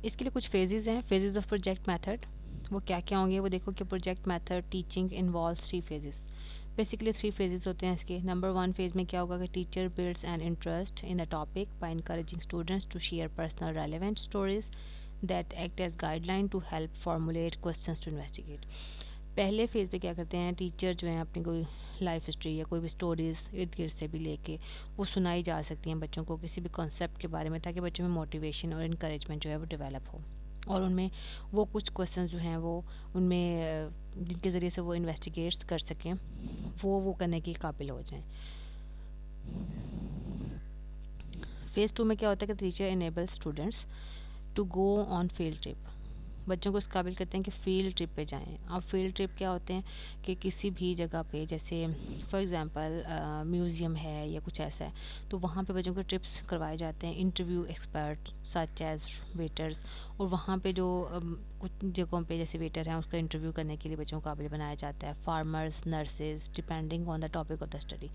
इसके लिए कुछ फेजेस हैं, फेजेस ऑफ प्रोजेक्ट मेथड। वो क्या क्या होंगे वो देखो कि project method teaching involves 3 phases. Basically 3 phases होते हैं इसके। नंबर 1 फेज में क्या होगा कि teacher builds an interest in the topic by encouraging students to share personal relevant stories that act as guideline to help formulate questions to investigate. पहले phase पे क्या करते हैं, टीचर जो है अपनी कोई लाइफ हिस्ट्री या कोई भी स्टोरीज़ इर्द गिर्द से भी लेके वो सुनाई जा सकती हैं बच्चों को किसी भी कॉन्सेप्ट के बारे में, ताकि बच्चों में मोटिवेशन और इनकरेजमेंट जो है वो डेवलप हो, और उनमें वो कुछ क्वेश्चन जो हैं वो उनमें जिनके ज़रिए से वो इन्वेस्टिगेट्स कर सकें, वो करने के काबिल हो जाएं। फेज़ 2 में क्या होता है कि teacher enable students to go on field trip. बच्चों को इस काबिल करते हैं कि फ़ील्ड ट्रिप पे जाएं। अब फील्ड ट्रिप क्या होते हैं कि किसी भी जगह पे, जैसे फॉर एग्जांपल म्यूज़ियम है या कुछ ऐसा है, तो वहाँ पे बच्चों को ट्रिप्स करवाए जाते हैं, interview expert such as waiters, और वहाँ पे जो कुछ जगहों पे जैसे वेटर हैं उसका इंटरव्यू करने के लिए बच्चों को काबिल बनाया जाता है। Farmers, nurses, depending on the topic of the study.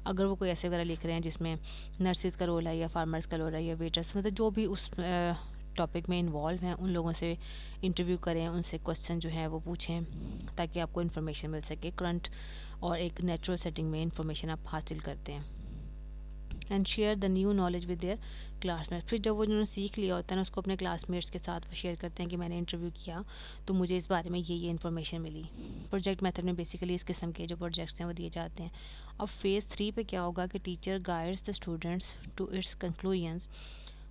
अगर वो कोई ऐसे वगैरह लिख रहे हैं जिसमें नर्सेज का रोल है या फार्मर्स का रोल है या वेटर्स, मतलब जो भी उस टॉपिक में इन्वॉल्व हैं उन लोगों से इंटरव्यू करें, उनसे क्वेश्चन जो है वो पूछें, ताकि आपको इन्फॉर्मेशन मिल सके करंट और एक नेचुरल सेटिंग में इन्फॉर्मेशन आप हासिल करते हैं। And share the new knowledge with their classmates. फिर जब वो उन्होंने सीख लिया होता है ना, उसको अपने क्लासमेट्स के साथ वो शेयर करते हैं कि मैंने इंटरव्यू किया तो मुझे इस बारे में ये इन्फॉर्मेशन मिली। प्रोजेक्ट मेथड में बेसिकली इस किस्म के जो प्रोजेक्ट्स हैं वो दिए जाते हैं। अब फेज़ 3 पे क्या होगा कि teacher guides the students to its conclusions.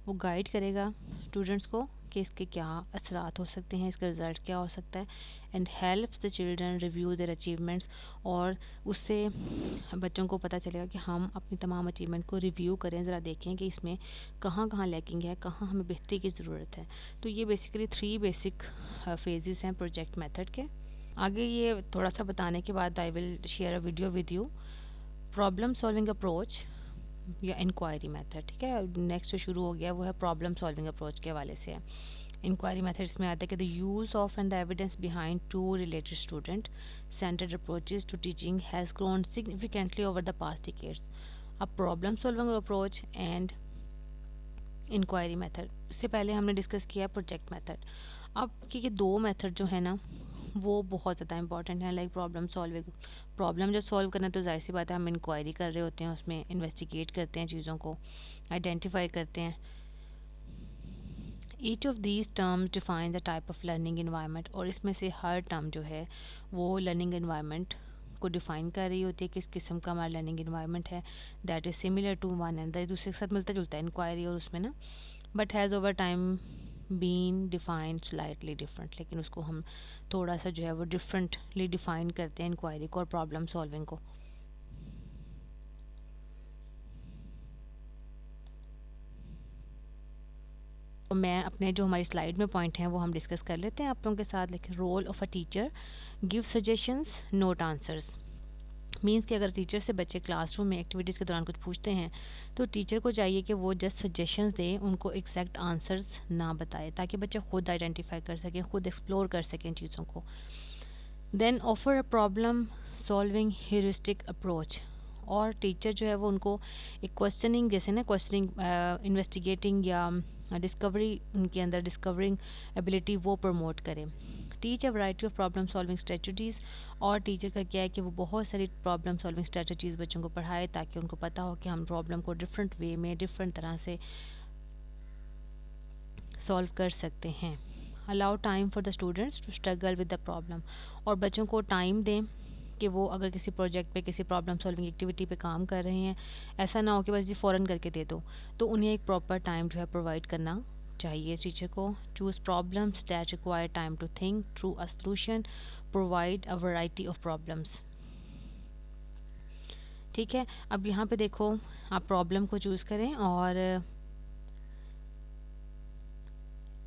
वो गाइड करेगा स्टूडेंट्स को कि इसके क्या असरात हो सकते हैं, इसका रिज़ल्ट क्या हो सकता है, and helps the children review their achievements. और उससे बच्चों को पता चलेगा कि हम अपनी तमाम अचीवमेंट को रिव्यू करें, ज़रा देखें कि इसमें कहाँ कहाँ लैकिंग है, कहाँ हमें बेहतरी की ज़रूरत है। तो ये बेसिकली 3 बेसिक फेजेस हैं प्रोजेक्ट मेथड के। आगे ये थोड़ा सा बताने के बाद I will share a video with you. Problem solving approach या इंक्वायरी मेथड, ठीक है। नेक्स्ट जो शुरू हो गया वो है प्रॉब्लम सॉल्विंग अप्रोच के हवाले से है। इंक्वायरी मेथड इसमें आता है कि the use of and the evidence behind two related student centred approaches to teaching has grown significantly over the past decades. अब problem solving approach and inquiry method, इससे पहले हमने डिस्कस किया प्रोजेक्ट मेथड। अब कि ये 2 मेथड जो है ना वो बहुत ज़्यादा इंपॉर्टेंट है। लाइक प्रॉब्लम सॉल्विंग, प्रॉब्लम जब सॉल्व करना है तो जाहिर सी बात है हम इंक्वायरी कर रहे होते हैं, उसमें इन्वेस्टिगेट करते हैं, चीज़ों को आइडेंटिफाई करते हैं। Each of these terms define the type of learning environment, और इसमें से हर टर्म जो है वो लर्निंग इन्वायरमेंट को डिफ़ाइन कर रही होती है, किस किस्म का हमारा लर्निंग इन्वायरमेंट है that is similar to one and दूसरे के साथ मिलता जुलता है इंक्वायरी और उसमें ना, but has over time been defined slightly different. लेकिन उसको हम थोड़ा सा जो है वो डिफरेंटली डिफाइन करते हैं इंक्वायरी को और प्रॉब्लम सॉल्विंग को। तो मैं अपने जो हमारी स्लाइड में पॉइंट हैं वो हम डिस्कस कर लेते हैं आप लोगों के साथ। लेकिन role of a teacher give suggestions not answers. Means कि अगर टीचर से बच्चे क्लासरूम में एक्टिविटीज़ के दौरान कुछ पूछते हैं तो टीचर को चाहिए कि वो जस्ट सजेशंस दें, उनको एग्जैक्ट आंसर्स ना बताए, ताकि बच्चे खुद आइडेंटिफाई कर सकें, खुद एक्सप्लोर कर सकें चीज़ों को। Then offer a problem solving heuristic approach, और टीचर जो है वो उनको एक क्वेश्चनिंग, जैसे ना क्वेश्चनिंग इन्वेस्टिगेटिंग या डिस्कवरी, उनके अंदर डिस्कवरिंग एबिलिटी वो प्रमोट करें। Teach a variety of problem solving strategies, और टीचर का क्या है कि वो बहुत सारी प्रॉब्लम सॉल्विंग स्ट्रेटजीज़ बच्चों को पढ़ाए, ताकि उनको पता हो कि हम प्रॉब्लम को डिफरेंट वे में डिफरेंट तरह से सॉल्व कर सकते हैं। Allow time for the students to struggle with the problem, और बच्चों को टाइम दें कि वो अगर किसी प्रोजेक्ट पे, किसी प्रॉब्लम सॉल्विंग एक्टिविटी पे काम कर रहे हैं, ऐसा ना हो कि बस ये फ़ौरन करके दे दो, तो उन्हें एक प्रॉपर टाइम जो है प्रोवाइड करना चाहिए टीचर को। Choose problems that require time to think through a solution, provide a variety of problems. ठीक है, अब यहाँ पे देखो आप प्रॉब्लम को चूज़ करें और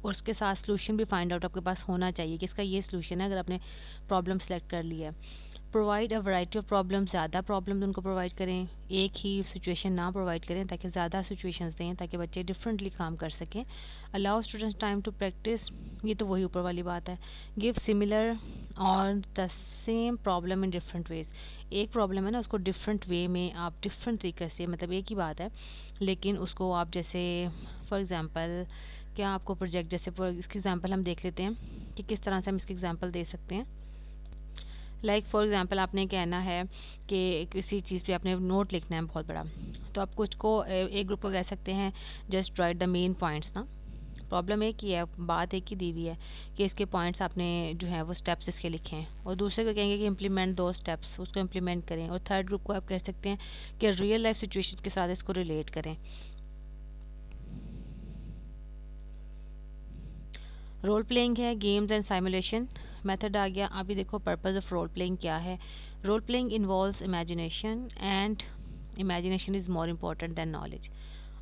उसके साथ सॉल्यूशन भी फाइंड आउट आपके पास होना चाहिए कि इसका ये सॉल्यूशन है, अगर आपने प्रॉब्लम सेलेक्ट कर लिया है। Provide a variety of problem, ज़्यादा प्रॉब्लम उनको प्रोवाइड करें, एक ही सिचुएशन ना प्रोवाइड करें, ताकि ज़्यादा सिचुएशंस दें ताकि बच्चे डिफरेंटली काम कर सकें। Allow students time to practise, ये तो वही ऊपर वाली बात है। गिव सिमिलर और the same problem in different ways, एक प्रॉब्लम है ना उसको डिफरेंट वे में आप डिफरेंट तरीके से, मतलब एक ही बात है लेकिन उसको आप जैसे फॉर एग्ज़ाम्पल क्या आपको प्रोजेक्ट, जैसे इसकी एग्जांपल हम देख लेते हैं कि किस तरह से हम इसकी एग्जांपल दे सकते हैं। लाइक फॉर एग्जांपल आपने कहना है कि किसी चीज़ पे आपने नोट लिखना है बहुत बड़ा, तो आप कुछ को एक ग्रुप को कह सकते हैं just right the main points ना। प्रॉब्लम एक ही है, बात एक ही दी हुई है कि इसके पॉइंट्स आपने जो है वो स्टेप्स इसके लिखे हैं, और दूसरे को कहेंगे कि इम्प्लीमेंट दो स्टेप्स, उसको इम्प्लीमेंट करें, और थर्ड ग्रुप को आप कह सकते हैं कि रियल लाइफ सिचुएशन के साथ इसको रिलेट करें। रोल प्लेइंग है, गेम्स एंड साइमुलेशन मेथड आ गया। अभी देखो पर्पस ऑफ रोल प्लेइंग क्या है। Role playing involves imagination and imagination is more important than knowledge.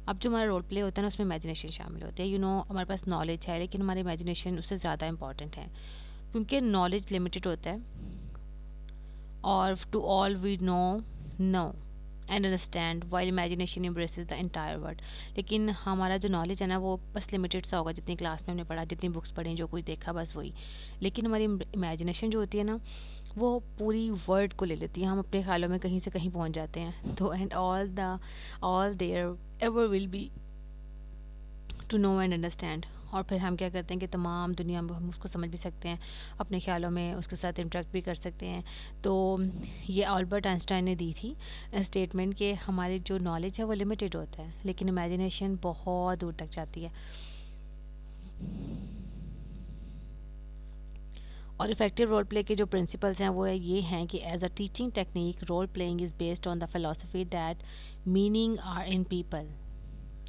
अब जो हमारा रोल प्ले होता है ना, उसमें इमेजिनेशन शामिल होती है। हमारे पास नॉलेज है लेकिन हमारी इमेजिनेशन उससे ज़्यादा इंपॉर्टेंट है, क्योंकि नॉलेज लिमिटेड होता है, और to all we know and understand while imagination embraces the entire world. लेकिन हमारा जो नॉलेज है ना, वो बस लिमिटेड सा होगा, जितनी क्लास में हमने पढ़ा, जितनी बुक्स पढ़ी, जो कुछ देखा, बस वही। लेकिन हमारी इमेजिनेशन जो होती है ना, वो पूरी वर्ल्ड को ले लेती है। हम अपने ख्यालों में कहीं से कहीं पहुंच जाते हैं। तो and all there ever will be to know and understand. और फिर हम क्या करते हैं कि तमाम दुनिया में हम उसको समझ भी सकते हैं, अपने ख्यालों में उसके साथ इंटरेक्ट भी कर सकते हैं। तो ये अल्बर्ट आइंस्टाइन ने दी थी स्टेटमेंट कि हमारी जो नॉलेज है वो लिमिटेड होता है, लेकिन इमेजिनेशन बहुत दूर तक जाती है। और इफेक्टिव रोल प्ले के जो प्रिंसिपल्स हैं वो ये हैं कि as a teaching technique role playing is based on the philosophy that meaning are in people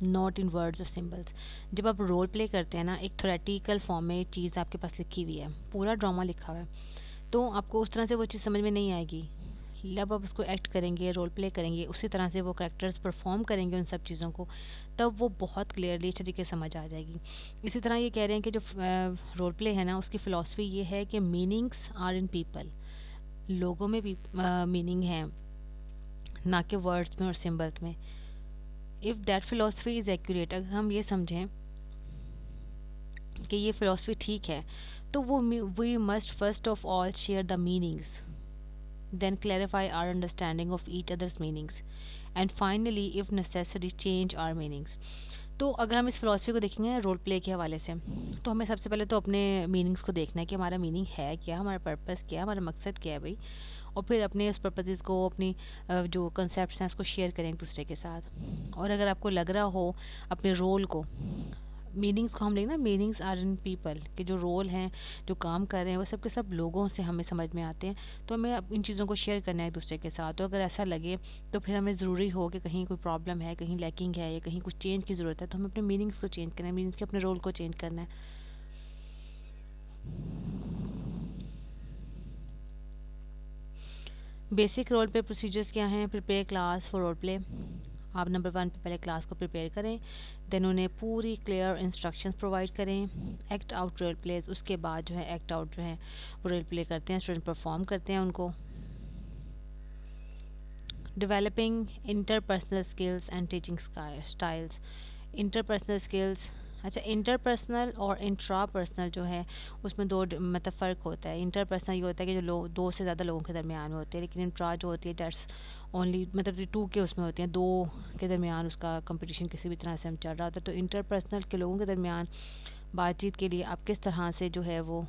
not in words और सिम्बल्स। जब आप रोल प्ले करते हैं ना, एक थोरेटिकल फॉर्म में चीज़ आपके पास लिखी हुई है, पूरा ड्रामा लिखा हुआ है, तो आपको उस तरह से वो चीज़ समझ में नहीं आएगी। जब आप उसको एक्ट करेंगे, रोल प्ले करेंगे, उसी तरह से वो करेक्टर्स परफॉर्म करेंगे उन सब चीज़ों को, तब वो बहुत क्लियरली इस तरीके से समझ आ जाएगी। इसी तरह ये कह रहे हैं कि जो रोल प्ले है ना, उसकी फ़िलासफ़ी ये है कि मीनिंग्स आर इन पीपल, लोगों में भी मीनिंग है, ना कि वर्ड्स में और सिम्बल्स में। If that philosophy is accurate, अगर हम ये समझें कि ये फिलोसफी ठीक है, तो वो we must first of all share the meanings, then clarify our understanding of each other's meanings, and finally if necessary change our meanings. तो अगर हम इस फिलोसफी को देखेंगे रोल प्ले के हवाले से, तो हमें सबसे पहले तो अपने मीनिंग्स को देखना है कि हमारा मीनिंग है क्या, हमारा पर्पस क्या है, हमारा मकसद क्या है भाई। और फिर अपने उस पर्पसेस को, अपनी जो कंसेप्ट हैं उसको शेयर करें एक दूसरे के साथ। और अगर आपको लग रहा हो अपने रोल को, मीनिंग्स को हम लेंगे ना, मीनिंग्स आर इन पीपल, के जो रोल हैं, जो काम कर रहे हैं, वो सब के सब लोगों से हमें समझ में आते हैं, तो हमें इन चीज़ों को शेयर करना है एक दूसरे के साथ। तो अगर ऐसा लगे तो फिर हमें ज़रूरी हो कि कहीं कोई प्रॉब्लम है, कहीं लैकिंग है, या कहीं कुछ चेंज की ज़रूरत है, तो हमें अपने मीनिंग्स को चेंज करना है, मीनिंग्स के अपने रोल को चेंज करना है। बेसिक रोल प्ले प्रोसीजर्स क्या हैं। Prepare class for role play. आप नंबर 1 पे पहले क्लास को प्रिपेयर करें, देन उन्हें पूरी क्लियर इंस्ट्रक्शंस प्रोवाइड करें। एक्ट आउट रोल प्लेज, उसके बाद जो है एक्ट आउट जो है वो रोल प्ले करते हैं, स्टूडेंट परफॉर्म करते हैं उनको। Developing interpersonal skills and teaching styles. Interpersonal skills, अच्छा, इंटरपर्सनल और इंट्रापर्सनल जो है उसमें मतलब फ़र्क होता है। इंटरपर्सनल ये होता है कि जो लोग दो से ज़्यादा लोगों के दरमियान में होते हैं, लेकिन इंट्रा जो होती है दैट्स ओनली, मतलब 2 के उसमें होती हैं, 2 के दरमियान उसका कंपटीशन किसी भी तरह से हम चल रहा होता है। तो इंटरपर्सनल के लोगों के दरमियान बातचीत के लिए आप किस तरह से जो है वो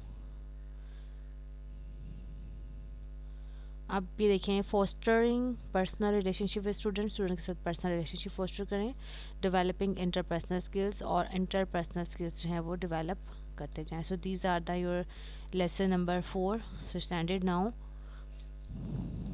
आप भी देखें, fostering personal relationship with student के साथ पर्सनल रिलेशनशिप फोस्टर करें। डेवलपिंग इंटरपर्सनल स्किल्स, और इंटरपर्सनल स्किल्स जो हैं वो डेवलप करते जाएं। So these are the your lesson number 4। So standard now.